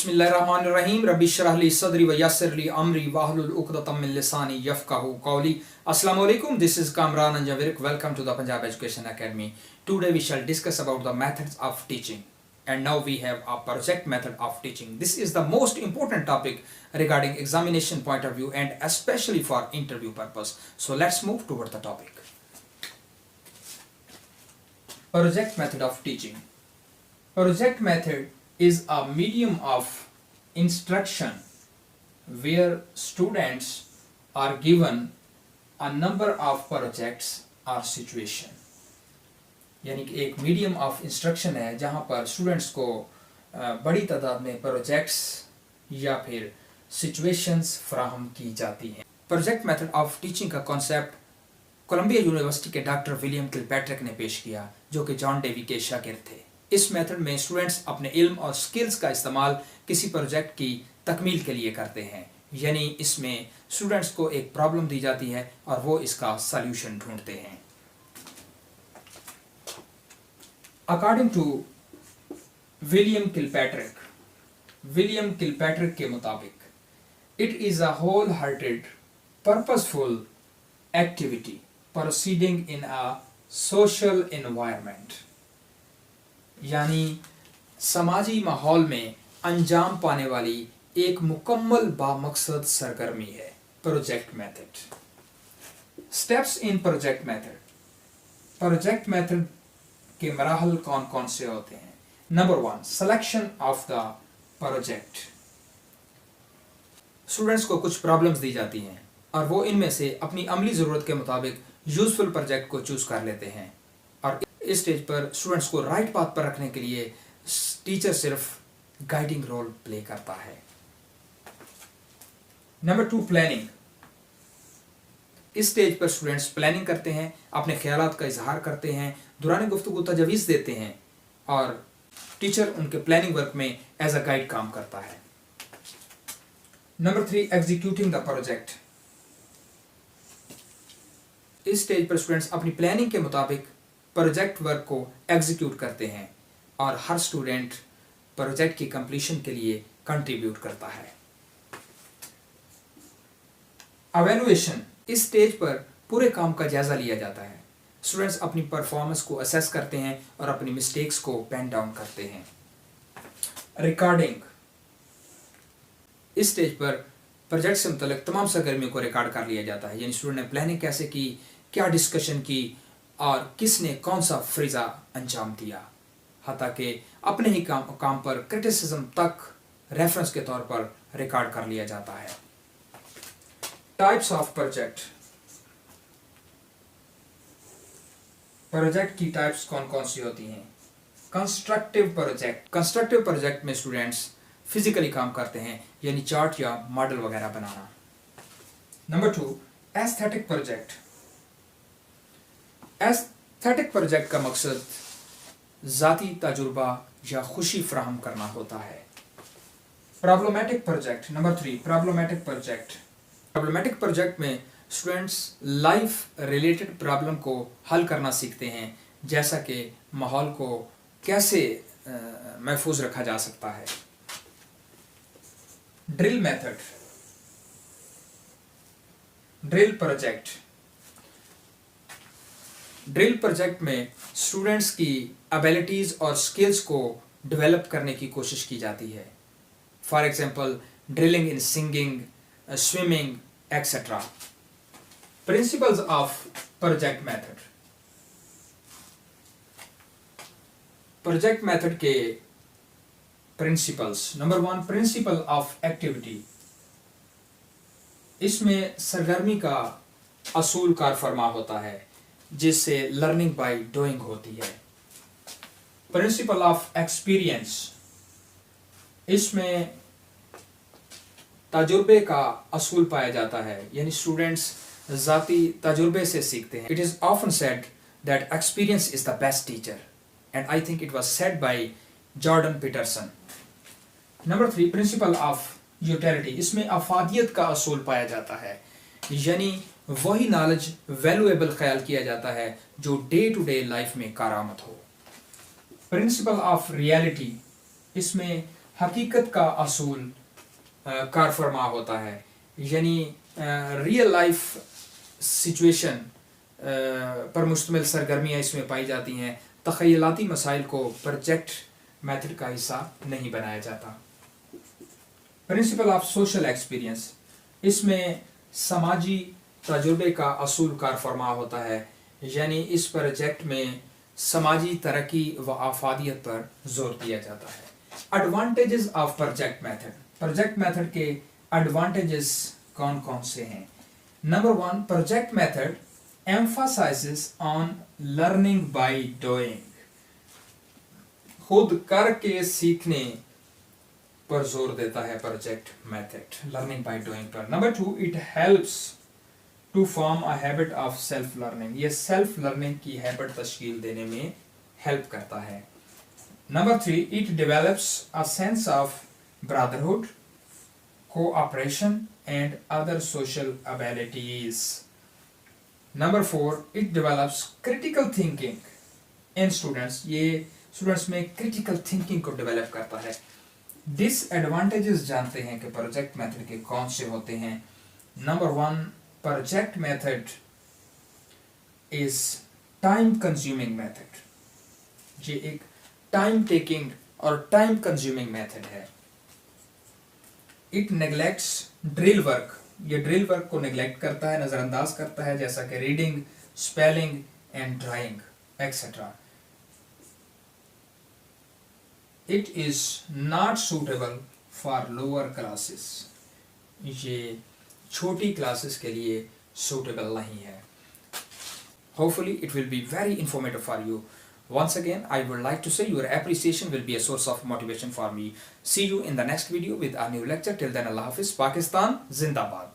बिस्मिल्लाहिर्रहमानिर्रहीम रब्बि इश्रह ली सदरी व यस्सिर ली अमरी वाहलुल उक़दतम मिन लिसानी यफ़क़हू क़ौली। Assalamu alaikum, this is Kamran Anjavirik. Welcome to the Punjab Education Academy. Today we shall discuss about the methods of teaching. And now we have a project method of teaching. This is the most important topic regarding examination point of view and especially for interview purpose. So let's move toward the topic. Project method of teaching. Project method is a medium of instruction where students are given a number of projects or situation. यानी कि एक medium of instruction है जहाँ पर students को बड़ी तादाद में प्रोजेक्ट्स या फिर सिचुएशंस फराहम की जाती हैं। प्रोजेक्ट मेथड ऑफ टीचिंग का कॉन्सेप्ट कोलंबिया यूनिवर्सिटी के डॉक्टर विलियम किलपैट्रिक ने पेश किया, जो कि जॉन डेवी के शागिर्द थे। इस मेथड में स्टूडेंट्स अपने इल्म और स्किल्स का इस्तेमाल किसी प्रोजेक्ट की तकमील के लिए करते हैं। यानी इसमें स्टूडेंट्स को एक प्रॉब्लम दी जाती है और वो इसका सॉल्यूशन ढूंढते हैं। अकॉर्डिंग टू विलियम किलपैट्रिक के मुताबिक, it is a wholehearted purposeful activity proceeding in a social environment. यानी समाजी माहौल में अंजाम पाने वाली एक मुकम्मल बामकसद सरगर्मी है project method. Steps in project method. Project method के मराहल कौन कौन से होते हैं? Number 1, selection of the project. Students को कुछ प्रॉब्लम्स दी जाती हैं और वो इनमें से अपनी अमली ज़रूरत के मुताबिक यूजफुल प्रोजेक्ट को चूज कर लेते हैं। और इस स्टेज पर स्टूडेंट्स को राइट पाथ पर रखने के लिए टीचर सिर्फ गाइडिंग रोल प्ले करता है। Number 2, planning. इस स्टेज पर स्टूडेंट्स प्लानिंग करते हैं, अपने ख्यालात का इजहार करते हैं, दौरान गुफ्तगू तजवीज़ देते हैं और टीचर उनके प्लानिंग वर्क में एज अ गाइड काम करता है। Number 3, executing the project. इस स्टेज पर स्टूडेंट्स अपनी प्लानिंग के मुताबिक प्रोजेक्ट वर्क को एग्जीक्यूट करते हैं और हर स्टूडेंट प्रोजेक्ट की कंप्लीशन के लिए कंट्रीब्यूट करता है। एवेल्युएशन। इस स्टेज पर पूरे काम का जायजा लिया जाता है। स्टूडेंट्स अपनी परफॉर्मेंस को असेस करते हैं और अपनी मिस्टेक्स को पेन डाउन करते हैं। रिकॉर्डिंग। इस स्टेज पर प्रोजेक्ट से मुतल्लिक तमाम सरगर्मियों को रिकॉर्ड कर लिया जाता है। यानी स्टूडेंट ने प्लानिंग कैसे की, क्या डिस्कशन की और किसने कौन सा फ्रीजा अंजाम दिया, हत्ता कि अपने ही काम पर क्रिटिसिज्म तक रेफरेंस के तौर पर रिकॉर्ड कर लिया जाता है। Types of project. प्रोजेक्ट की टाइप्स कौन कौन सी होती हैं? Constructive project. कंस्ट्रक्टिव प्रोजेक्ट में स्टूडेंट्स फिजिकली काम करते हैं, यानी चार्ट या मॉडल वगैरह बनाना। Number 2, aesthetic project. Aesthetic project का मकसद ज़ाती तजुर्बा या खुशी फराहम करना होता है। Problematic project. Number 3, problematic project. Problematic project में स्टूडेंट्स लाइफ रिलेटेड प्रॉब्लम को हल करना सीखते हैं, जैसा कि माहौल को कैसे महफूज रखा जा सकता है। Drill method. Drill project. Drill project में स्टूडेंट्स की एबिलिटीज और स्किल्स को डेवलप करने की कोशिश की जाती है। For example drilling in singing, swimming etcetera. Principles of project method. Project method के principles. Number 1, principle of activity. इसमें सरगर्मी का असूल कार फरमा होता है, जिससे लर्निंग बाय डूइंग होती है। Principle of experience. इसमें तजुर्बे का असूल पाया जाता है, यानी स्टूडेंट्स ज़ाती तजुर्बे से सीखते हैं। It is often said that experience is the best teacher and I think it was said by Jordan Peterson. Number 3, principle of utility. इसमें अफादियत का असूल पाया जाता है, यानी वही नॉलेज वैल्यूएबल ख्याल किया जाता है जो डे टू डे लाइफ में कारआमद हो। Principle of reality. इसमें हकीकत का असूल कार फरमा होता है, यानी रियल लाइफ सिचुएशन पर मुश्तमिल सरगर्मियाँ इसमें पाई जाती हैं। तख़यलाती मसाइल को प्रोजेक्ट मेथड का हिस्सा नहीं बनाया जाता। प्रिंसिपल ऑफ सोशल एक्सपीरियंस, इसमें समाजी तजुर्बे का असूल कार फरमा होता है, यानी इस प्रोजेक्ट में समाजी तरक्की व आफादियत पर जोर दिया जाता है। Advantages of project method, project method के एडवांटेजेस कौन कौन से हैं? Number 1, project method emphasizes on learning by doing, खुद करके सीखने पर जोर देता है project method, learning by doing पर। Number 2, it helps to form a habit of self learning, ये सेल्फ लर्निंग की हैबिट तश्कील देने में हेल्प करता है। Number 3, it develops a sense of brotherhood, cooperation and other social abilities. Number 4, it develops critical thinking in students, ये students में critical thinking को डेवलप करता है। डिसएडवांटेजेस जानते हैं कि प्रोजेक्ट मेथड के कौन से होते हैं। Number 1, project method is time consuming method, ये एक टाइम टेकिंग और टाइम कंज्यूमिंग मेथड है। इट नेग्लेक्ट्स ड्रिल वर्क, ये ड्रिल वर्क को नेग्लेक्ट करता है, नजरअंदाज करता है, जैसा कि reading, spelling and drawing etcetera. It is not suitable for lower classes, ये छोटी क्लासेस के लिए सूटेबल नहीं है। Hopefully it will be very informative for you. Once again, I would like to say your appreciation will be a source of motivation for me. See you in the next video with a new lecture. Till then, Allah Hafiz. Pakistan Zindabad.